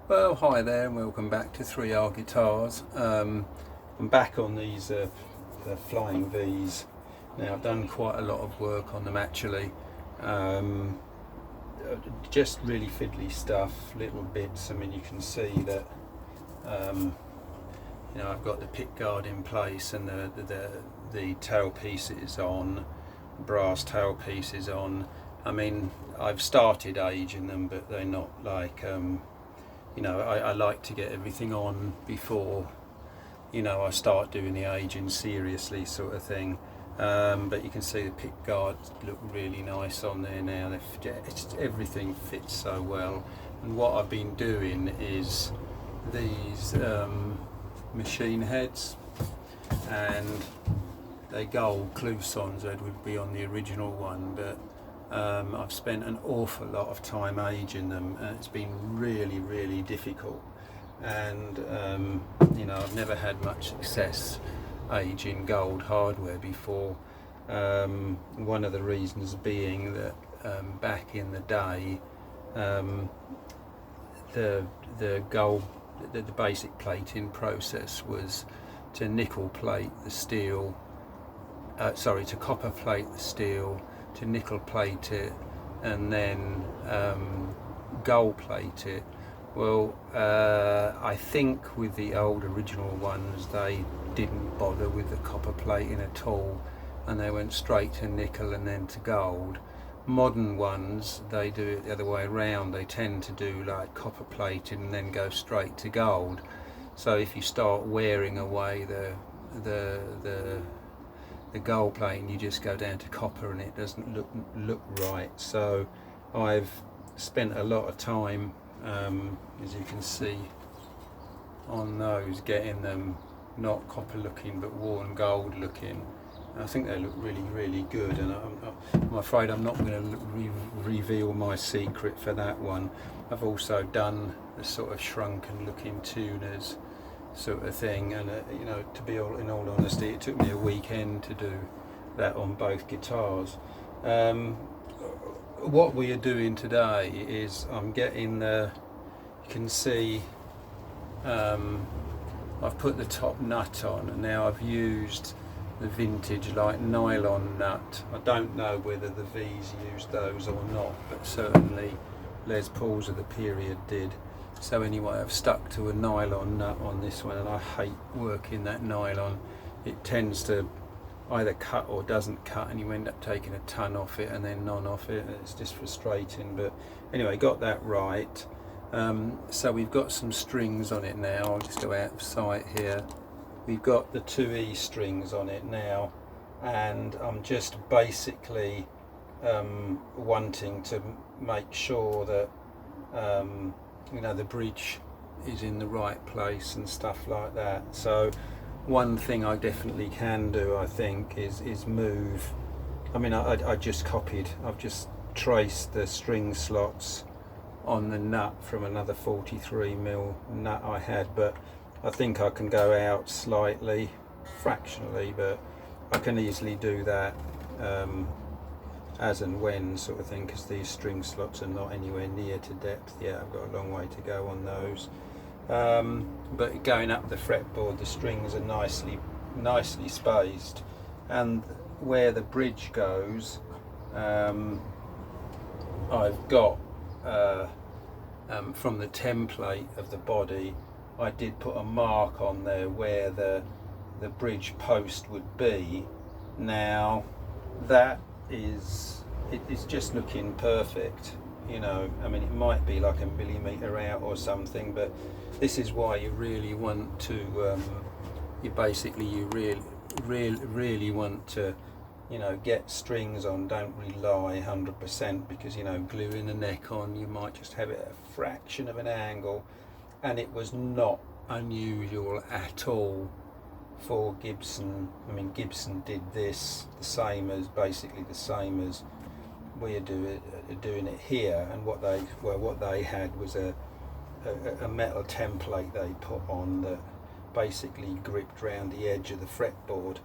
Well, hi there, and welcome back to 3R Guitars. I'm back on these the Flying V's. Now, I've done quite a lot of work on them actually. Um, just really fiddly stuff, little bits. I mean, you can see that I've got the pickguard in place, and the tailpiece is on, brass tailpiece is on. I mean, I've started aging them, but they're not like I like to get everything on before I start doing the aging seriously, sort of thing. But you can see the pick guards look really nice on there now. Everything fits so well. And what I've been doing is these machine heads, and they're gold clousons. That would be on the original one, but I've spent an awful lot of time aging them, and it's been really difficult. And I've never had much success aging gold hardware before. One of the reasons being that back in the day, the gold, the basic plating process was to nickel plate the steel. To copper plate the steel, to nickel plate it, and then gold plate it. Well, I think with the old original ones, they didn't bother with the copper plating at all, and they went straight to nickel and then to gold. Modern ones, they do it the other way around. They tend to do like copper plating and then go straight to gold. So if you start wearing away the gold plating, you just go down to copper, and it doesn't look right. So I've spent a lot of time, as you can see on those, getting them not copper looking but worn gold looking. I think they look really good, and I'm afraid I'm not going to reveal my secret for that one. I've also done the sort of shrunken looking tuners sort of thing, and to be in all honesty, it took me a weekend to do that on both guitars. What we are doing today is I'm getting you can see I've put the top nut on, and now I've used the vintage like nylon nut. I don't know whether the V's used those or not, but certainly Les Pauls of the period did. So anyway, I've stuck to a nylon nut on this one, and I hate working that nylon. It tends to either cut or doesn't cut, and you end up taking a ton off it and then none off it, and it's just frustrating. But anyway, got that right. So we've got some strings on it now. I'll just go out of sight here. We've got the 2E strings on it now, and I'm just basically wanting to make sure that the bridge is in the right place and stuff like that. So one thing I definitely can do, I think, is move. I mean, I just copied, I've just traced the string slots on the nut from another 43mm nut I had, but I think I can go out slightly, fractionally, but I can easily do that as and when sort of thing, because these string slots are not anywhere near to depth yet. I've got a long way to go on those. But going up the fretboard, the strings are nicely spaced, and where the bridge goes, I've got from the template of the body, I did put a mark on there where the bridge post would be. Now that is, it's just looking perfect. I mean, it might be like a millimetre out or something, but this is why you really want to you really want to get strings on. Don't rely 100%, because gluing the neck on, you might just have it a fraction of an angle. And it was not unusual at all for Gibson. I mean, Gibson did this basically the same as we're doing it here. And what they had was a metal template they put on that basically gripped round the edge of the fretboard,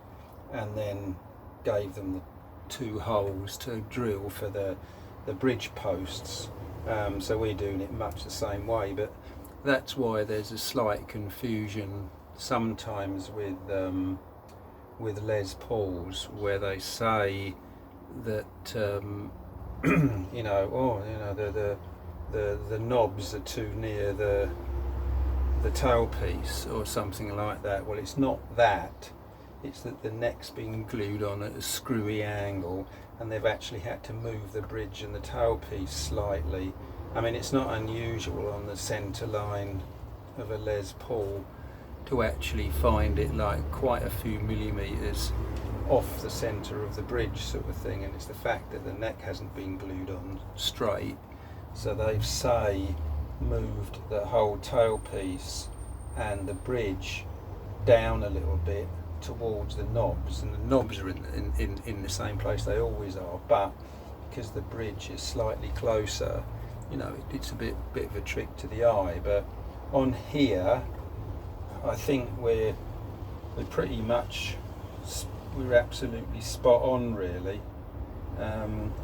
and then gave them the 2 holes to drill for the bridge posts. So we're doing it much the same way, but that's why there's a slight confusion sometimes with Les Pauls, where they say that you know, oh, you know, the knobs are too near the tailpiece or something like that. Well, it's not that. It's that the neck's been glued on at a screwy angle, and they've actually had to move the bridge and the tailpiece slightly. I mean, it's not unusual on the centre line of a Les Paul to actually find it like quite a few millimetres off the centre of the bridge, sort of thing, and it's the fact that the neck hasn't been glued on straight. So they've, say, moved the whole tailpiece and the bridge down a little bit towards the knobs, and the knobs are in the same place they always are, but because the bridge is slightly closer, you know, it's a bit of a trick to the eye. But on here, I think we're pretty much, we're absolutely spot on, really.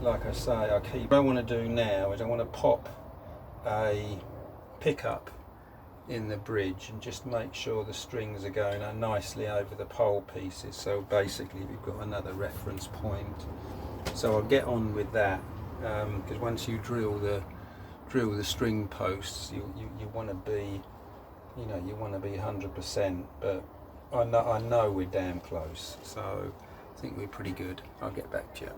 Like I say, what I want to do now is I want to pop a pickup in the bridge and just make sure the strings are going nicely over the pole pieces. So basically we've got another reference point. So I'll get on with that, because once you drill the string posts, you want to be, you know, you want to be 100%. But I know we're damn close, so I think we're pretty good. I'll get back to you.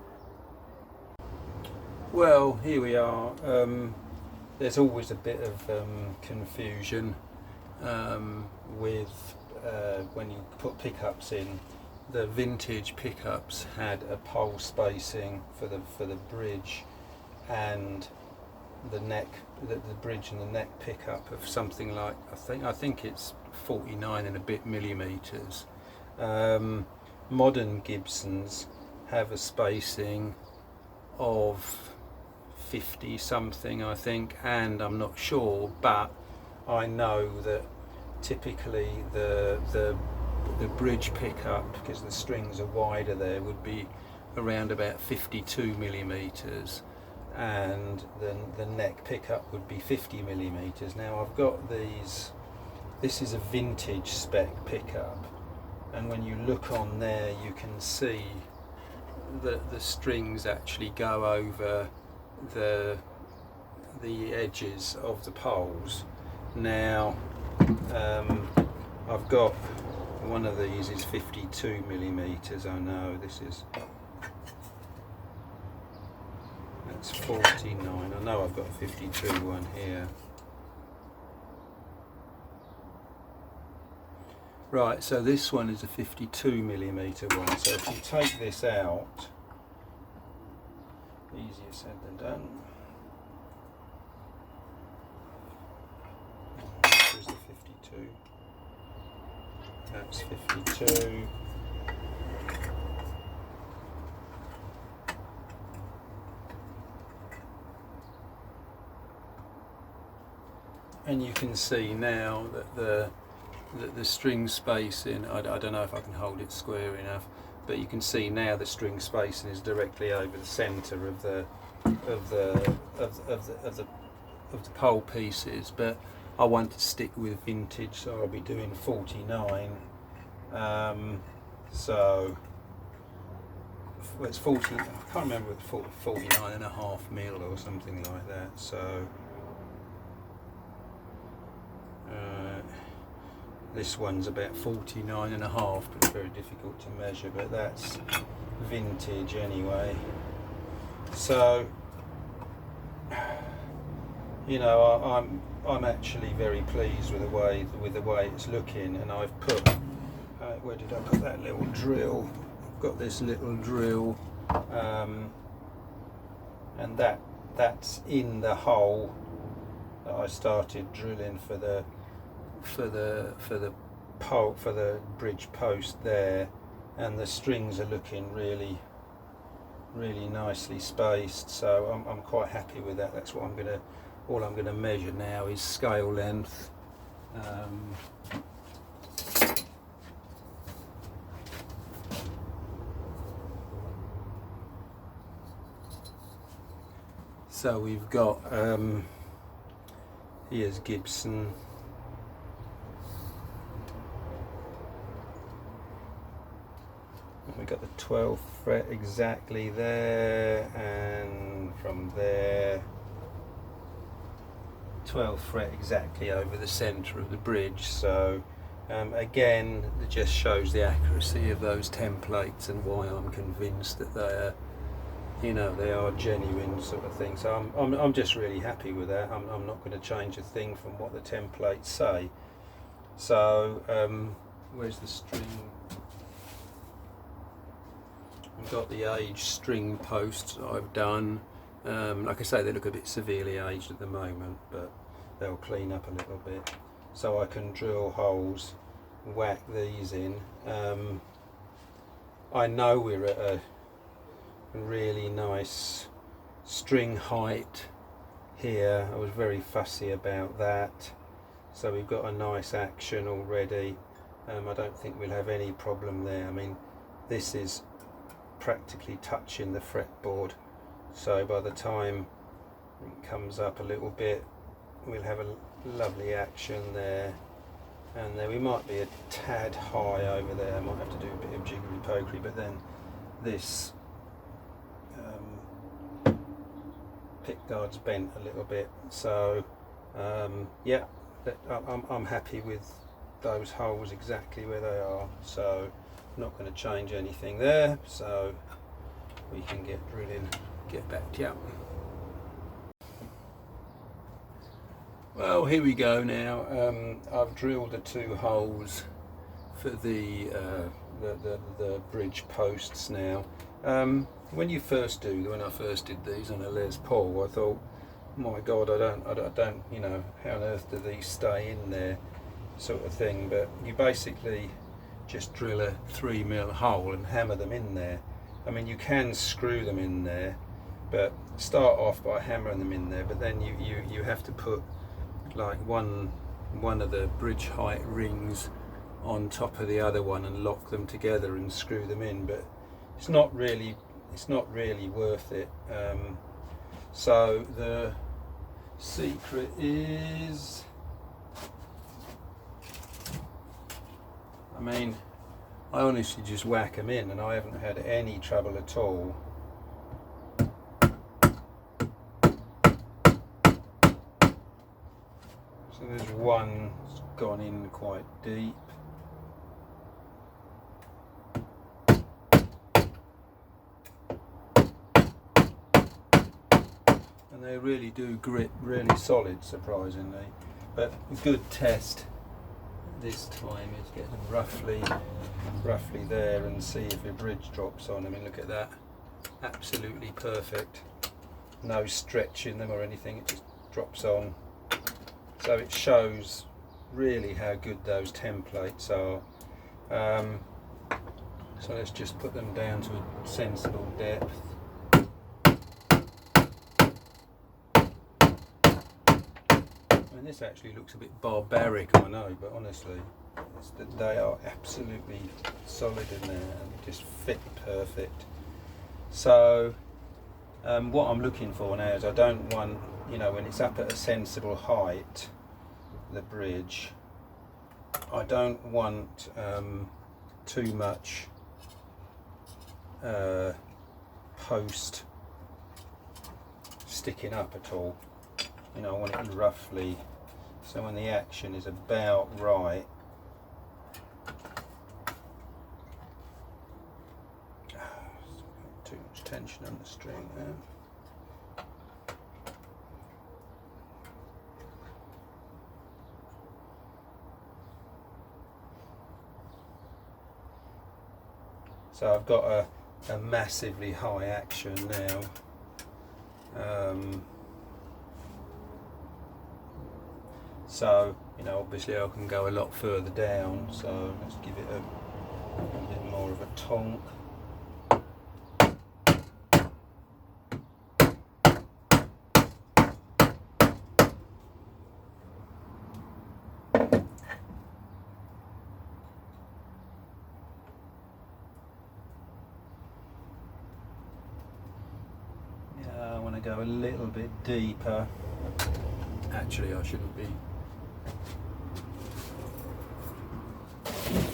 Well, here we are. There's always a bit of confusion with when you put pickups in. The vintage pickups had a pole spacing for the bridge and the neck, the bridge and the neck pickup of something like, I think it's 49 and a bit millimetres. Modern Gibsons have a spacing of 50 something, I think, and I'm not sure, but I know that typically the bridge pickup, because the strings are wider there, would be around about 52 millimetres, and then the neck pickup would be 50 millimetres. Now I've got these, this is a vintage spec pickup, and when you look on there you can see that the strings actually go over the edges of the poles. Now I've got one of these is 52 millimetres. I know this is, that's 49. I know I've got a 52 one here. Right, so this one is a 52 millimetre one. So if you take this out, easier said than done. Here's the 52. That's 52. And you can see now that the string spacing, I don't know if I can hold it square enough, but you can see now the string spacing is directly over the centre of the pole pieces. But I want to stick with vintage, so I'll be doing 49. So it's 40. I can't remember, it's 49 and a half mil or something like that. So this one's about 49 and a half, but it's very difficult to measure, but that's vintage anyway. So, you know, I'm actually very pleased with the way it's looking, and I've put, where did I put that little drill? I've got this little drill, and that's in the hole that I started drilling for the bridge post there, and the strings are looking really nicely spaced, so I'm quite happy with that. That's what all I'm gonna measure now is scale length. So we've got Here's Gibson. And we got the 12th fret exactly there, and from there 12th fret exactly over the centre of the bridge. So again, it just shows the accuracy of those templates and why I'm convinced that they are, you know, they are genuine sort of thing. So I'm just really happy with that. I'm not going to change a thing from what the templates say. So where's the string? I've got the aged string posts that I've done. Like I say, they look a bit severely aged at the moment, but they'll clean up a little bit. So I can drill holes, whack these in. I know we're at a really nice string height here. I was very fussy about that. So we've got a nice action already. I don't think we'll have any problem there. I mean, this is practically touching the fretboard. So by the time it comes up a little bit, we'll have a lovely action there. And then we might be a tad high over there. I might have to do a bit of jiggery pokery, but then this pickguard's bent a little bit. So yeah, I'm happy with those holes exactly where they are. So I'm not going to change anything there. So we can get drilling, get back to you. Well, here we go now. I've drilled the 2 holes for the bridge posts now. When I first did these on a Les Paul, I thought, my God, I don't, you know, how on earth do these stay in there, sort of thing. But you basically just drill a 3mm hole and hammer them in there. I mean, you can screw them in there, but start off by hammering them in there. But then you have to put like one of the bridge height rings on top of the other one and lock them together and screw them in. But it's not really worth it. So the secret is, I mean, I honestly just whack them in and I haven't had any trouble at all. So there's one that's gone in quite deep. And they really do grip really solid, surprisingly. But a good test this time is get them roughly there and see if the bridge drops on. I mean, look at that, absolutely perfect, no stretch in them or anything, it just drops on. So it shows really how good those templates are. So let's just put them down to a sensible depth. And this actually looks a bit barbaric, I know, but honestly, they are absolutely solid in there and just fit perfect. So what I'm looking for now is, I don't want, you know, when it's up at a sensible height, the bridge, I don't want too much post sticking up at all. You know, I want it roughly, so when the action is about right, too much tension on the string there. So I've got a massively high action now. So, you know, obviously I can go a lot further down, so let's give it a bit more of a tonk. Yeah, I want to go a little bit deeper. Actually, I shouldn't be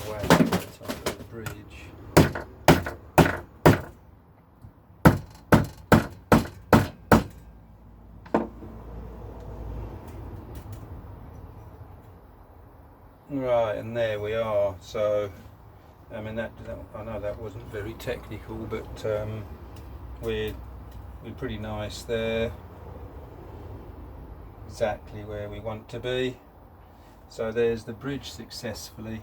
away at the top of the bridge. Right, and there we are. So, I mean, that I know that wasn't very technical, but we're pretty nice there. Exactly where we want to be. So there's the bridge successfully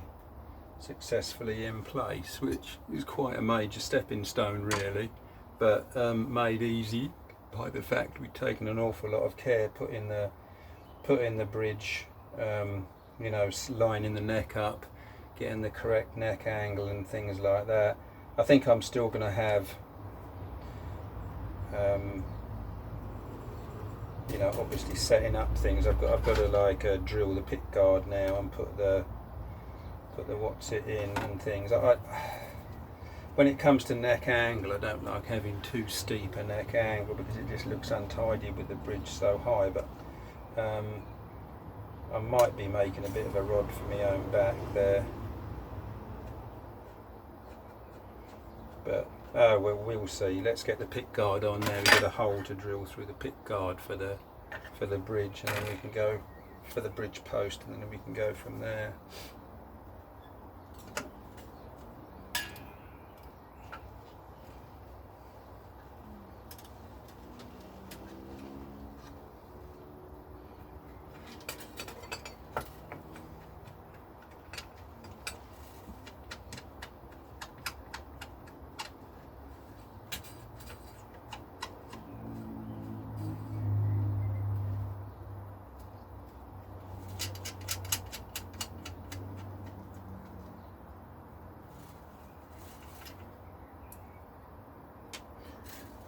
in place, which is quite a major stepping stone, really, but made easy by the fact we've taken an awful lot of care putting the bridge. You know, lining the neck up, getting the correct neck angle and things like that. I think I'm still going to have, you know, obviously setting up things. I've got to like drill the pick guard now and put the what's it in and things. When it comes to neck angle, I don't like having too steep a neck angle because it just looks untidy with the bridge so high. But I might be making a bit of a rod for my own back there, but well, we'll see. Let's get the pick guard on there. We've got a hole to drill through the pick guard for the bridge, and then we can go for the bridge post, and then we can go from there.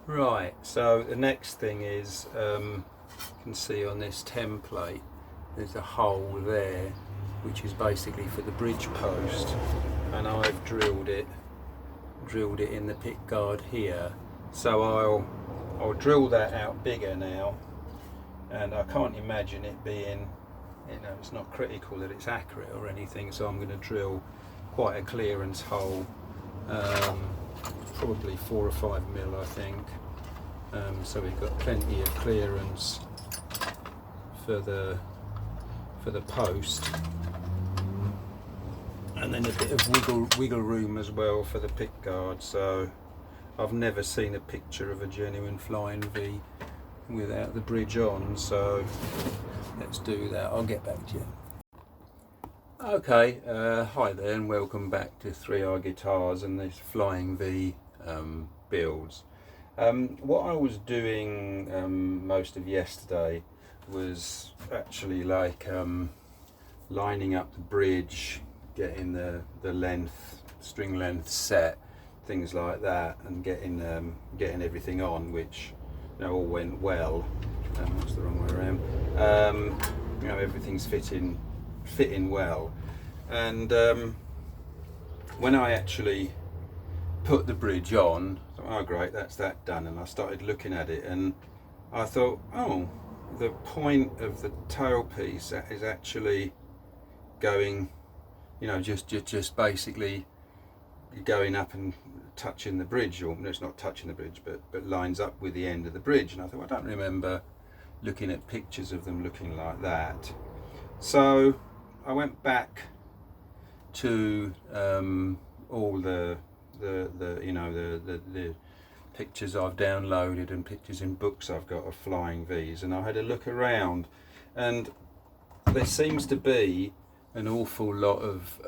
Right, so the next thing is, you can see on this template, there's a hole there, which is basically for the bridge post, and I've drilled it in the pick guard here. So I'll drill that out bigger now, and I can't imagine it being, you know, it's not critical that it's accurate or anything, so I'm going to drill quite a clearance hole. Probably 4 or 5 mil, I think. So we've got plenty of clearance for the post, and then a bit of wiggle room as well for the pick guard. So I've never seen a picture of a genuine flying V without the bridge on. So let's do that. I'll get back to you. Okay, hi there and welcome back to 3R Guitars and this Flying V builds. What I was doing most of yesterday was actually like lining up the bridge, getting the length, string length set, things like that, and getting everything on, which, you know, all went well. That's the wrong way around. You know, everything's fitting well, and when I actually put the bridge on, I thought, oh great, that's that done, and I started looking at it and I thought, oh, the point of the tailpiece is actually going, you know, just basically going up and touching the bridge, or no, it's not touching the bridge, but lines up with the end of the bridge. And I thought, well, I don't remember looking at pictures of them looking like that. So I went back to all the you know, the pictures I've downloaded and pictures in books I've got of flying V's, and I had a look around, and there seems to be an awful lot of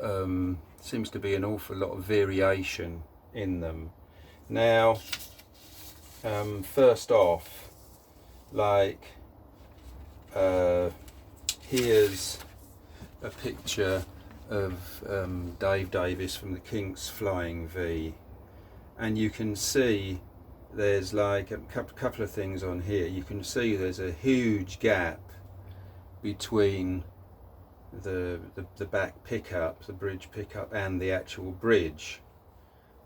variation in them. Now, first off, like here's a picture of Dave Davis from the Kinks Flying V, and you can see there's like a couple of things on here. You can see there's a huge gap between the back pickup, the bridge pickup, and the actual bridge.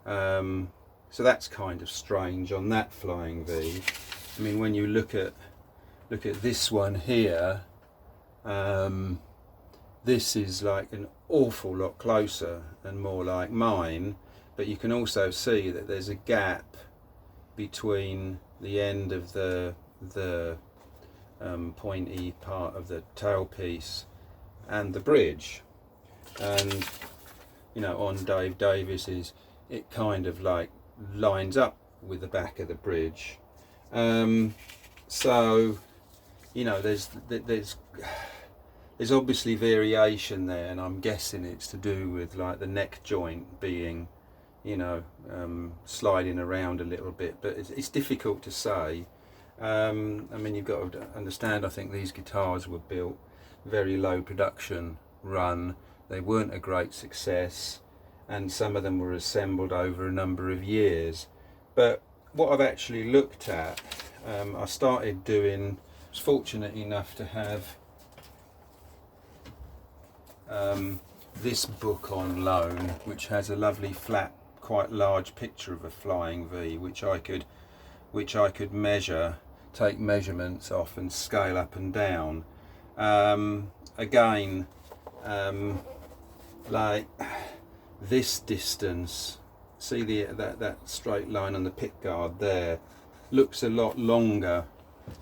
So that's kind of strange on that Flying V. I mean, when you look at this one here, This is like an awful lot closer and more like mine, but you can also see that there's a gap between the end of the pointy part of the tailpiece and the bridge. And you know, on Dave Davis's, it kind of like lines up with the back of the bridge. So you know, there's obviously variation there, and I'm guessing it's to do with like the neck joint being, you know, sliding around a little bit, but it's difficult to say. I mean, you've got to understand, I think these guitars were built very low production run. They weren't a great success, and some of them were assembled over a number of years. But what I've actually looked at, I started doing, I was fortunate enough to have this book on loan, which has a lovely flat, quite large picture of a flying V, which I could measure, take measurements off and scale up and down. Again, like this distance, see that straight line on the pickguard there looks a lot longer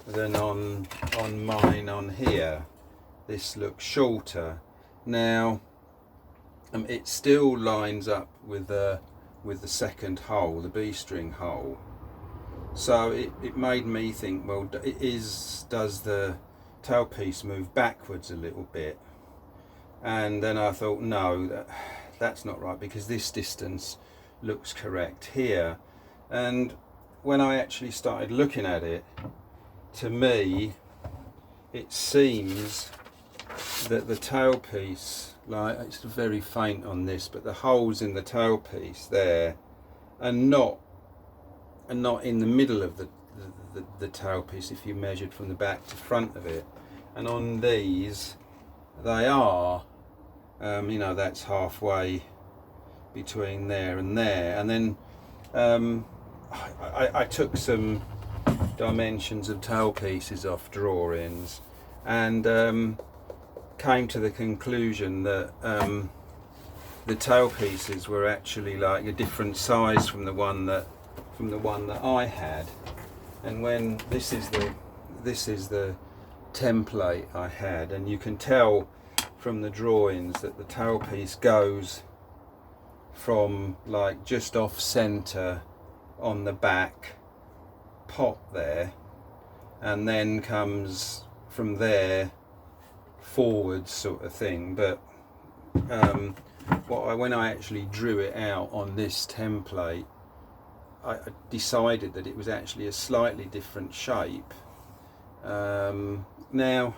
than on mine on here. This looks shorter. Now it still lines up with the second hole, the B string hole. So it made me think, well, does the tailpiece move backwards a little bit? And then I thought, no, that's not right, because this distance looks correct here. And when I actually started looking at it, to me it seems that the tailpiece, like, it's very faint on this, but the holes in the tailpiece there are not in the middle of the tailpiece if you measured from the back to front of it. And on these they are, you know, that's halfway between there and there. And then I took some dimensions of tailpieces off drawings, and came to the conclusion that the tailpieces were actually like a different size from the one that I had. And when this is the template I had, and you can tell from the drawings that the tailpiece goes from like just off center on the back pot there, and then comes from there forwards sort of thing. But when I actually drew it out on this template, I decided that it was actually a slightly different shape. Now,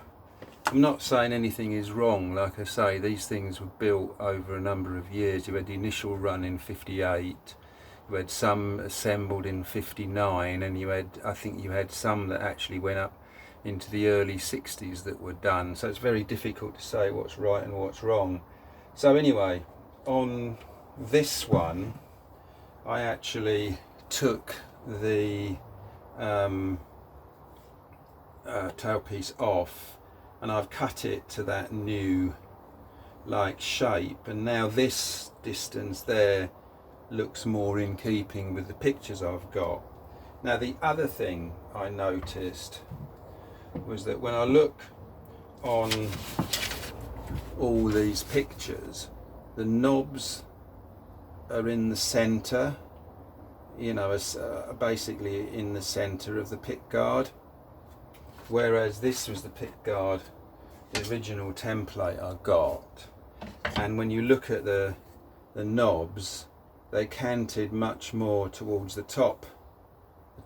I'm not saying anything is wrong. Like I say, these things were built over a number of years. You had the initial run in 58, you had some assembled in 59, and you had, I think you had some that actually went up into the early 60s that were done. So it's very difficult to say what's right and what's wrong. So anyway, on this one, I actually took the tailpiece off, and I've cut it to that new like shape, and now this distance there looks more in keeping with the pictures I've got. Now the other thing I noticed was that when I look on all these pictures, the knobs are in the center, you know, basically in the center of the pickguard, whereas this was the pickguard, the original template I got. And when you look at the knobs, they canted much more towards the top.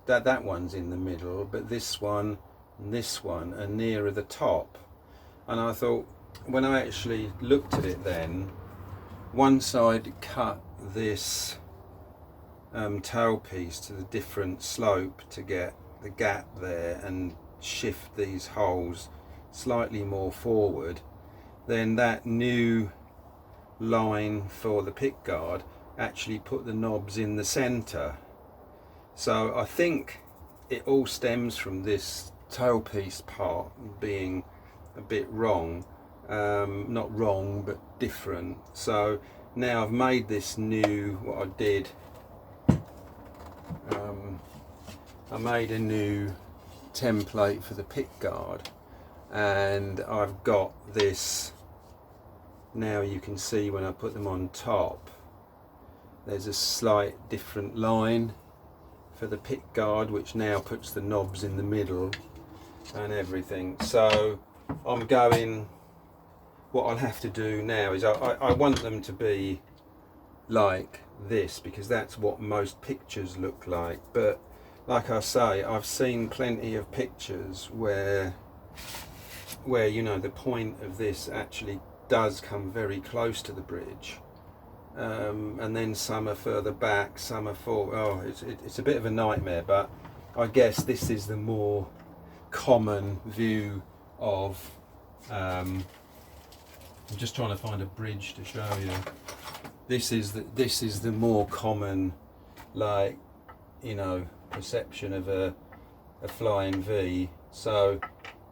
That one's in the middle, but this one and this one are nearer the top. And I thought, when I actually looked at it then, once I'd cut this tailpiece to the different slope to get the gap there and shift these holes slightly more forward, then that new line for the pickguard actually put the knobs in the center. So I think it all stems from this tailpiece part being a bit wrong, not wrong but different. So now I've made this new, what I did, I made a new template for the pickguard, and I've got this. Now you can see when I put them on top, there's a slight different line for the pickguard, which now puts the knobs in the middle and everything. So I'm going, what I'll have to do now is I want them to be like this, because that's what most pictures look like. But like I say, I've seen plenty of pictures where you know, the point of this actually does come very close to the bridge, and then some are further back, some are it's a bit of a nightmare. But I guess this is the more common view of I'm just trying to find a bridge to show you. This is the more common, like, you know, perception of a flying V. So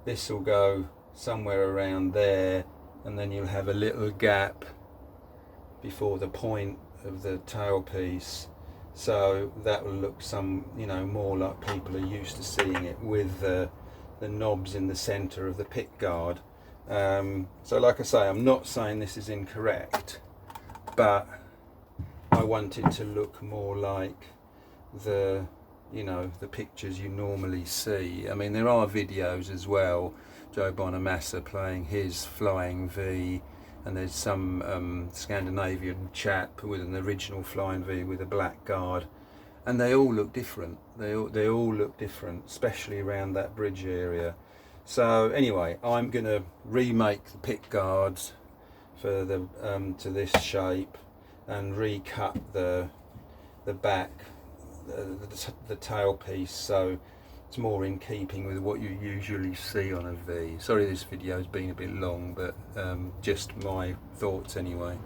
this will go somewhere around there, and then you'll have a little gap before the point of the tailpiece. So that will look you know, more like people are used to seeing it, with the knobs in the center of the pickguard. So like I say, I'm not saying this is incorrect, but I want it to look more like the, you know, the pictures you normally see. I mean, there are videos as well, Joe Bonamassa playing his flying V, and there's some Scandinavian chap with an original flying V with a black guard, and they all look different. They all look different, especially around that bridge area. So anyway, I'm gonna remake the pickguards for the to this shape, and recut the back, the tailpiece, so it's more in keeping with what you usually see on a V. Sorry this video's been a bit long, but just my thoughts anyway.